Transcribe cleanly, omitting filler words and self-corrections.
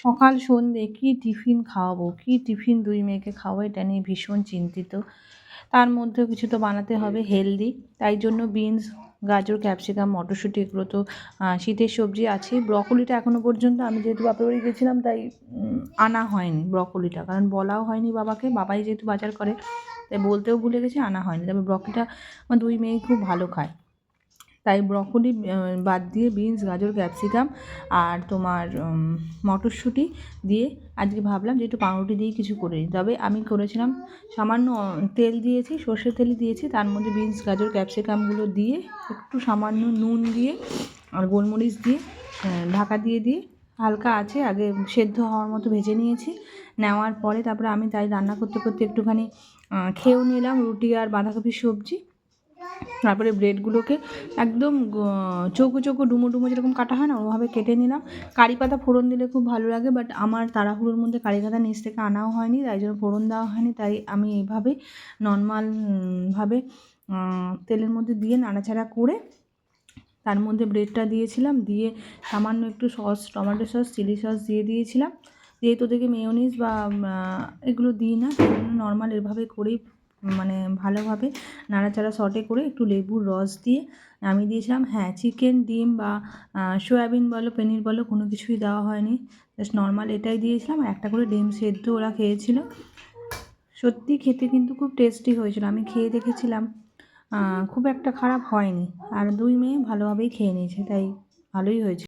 সকাল সন্ধ্যে কী টিফিন খাওয়াবো, কী টিফিন দুই মেয়েকে খাওয়াবো এটা নিয়ে ভীষণ চিন্তিত। তার মধ্যেও কিছু তো বানাতে হবে হেলদি, তাই জন্য বিনস, গাজর, ক্যাপসিকাম, মটরশুঁটি এগুলো তো শীতের সবজি আছেই। ব্রকোলিটা এখনও পর্যন্ত আমি যেহেতু বাপের বাড়ি গেছিলাম তাই আনা হয়নি ব্রকোলিটা, কারণ বলাও হয়নি বাবাকে, বাবাই যেহেতু বাজার করে তাই বলতেও ভুলে গেছি, আনা হয়নি। তবে ব্রকোলিটা আমার দুই মেয়ে খুব ভালো খায়, তাই ব্রকোলি বাদ দিয়ে বিনস, গাজর, ক্যাপসিকাম আর তোমার মটরশুঁটি দিয়ে আজকে ভাবলাম যে একটু পাউরুটি দিয়ে কিছু করে নিই। তবে আমি করেছিলাম সামান্য তেল দিয়েছি, সর্ষের তেলই দিয়েছি, তার মধ্যে বিনস, গাজর, ক্যাপসিকামগুলো দিয়ে একটু সামান্য নুন দিয়ে আর গোলমরিচ দিয়ে ঢাকা দিয়ে হালকা আছে আগে সেদ্ধ হওয়ার মতো ভেজে নিয়েছি। নেওয়ার পরে তারপরে আমি তাই রান্না করতে করতে একটুখানি খেয়েও নিলাম রুটি আর বাঁধাকপির সবজি। তারপরে ব্রেডগুলোকে একদম চৌকো চৌকো ডুমো ডুমো যেরকম কাটা হয় না ওভাবে কেটে নিলাম। কারি পাতা ফোড়ন দিলে খুব ভালো লাগে, বাট আমার তাড়াহুড়োর মধ্যে কারি পাতা নিচ থেকে আনাও হয়নি, তাই জন্য ফোড়ন দেওয়া হয়নি। তাই আমি এইভাবে নর্মালভাবে তেলের মধ্যে দিয়ে নাড়াচাড়া করে তার মধ্যে ব্রেডটা দিয়েছিলাম, দিয়ে সামান্য একটু sauce, tomato sauce, chilli sauce দিয়ে দিয়েছিলাম। যেহেতু ওদেরকে মেয়োনিজ বা এগুলো দিই না, সেই জন্য নর্মাল এভাবে করেই মানে ভালোভাবে নাড়াচাড়া সটে করে একটু লেবুর রস দিয়ে নামিয়ে দিয়েছিলাম। হ্যাঁ, চিকেন, ডিম বা সয়াবিন বলো, পনির বলো, কোনো কিছুই দেওয়া হয়নি, জাস্ট নর্মাল এটাই দিয়েছিলাম। আর একটা করে ডিম সেদ্ধ ওরা খেয়েছিল। সত্যি খেতে কিন্তু খুব টেস্টি হয়েছিল, আমি খেয়ে দেখেছিলাম, খুব একটা খারাপ হয়নি। আর দুই মেয়ে ভালোভাবেই খেয়ে নিয়েছে, তাই ভালোই হয়েছে।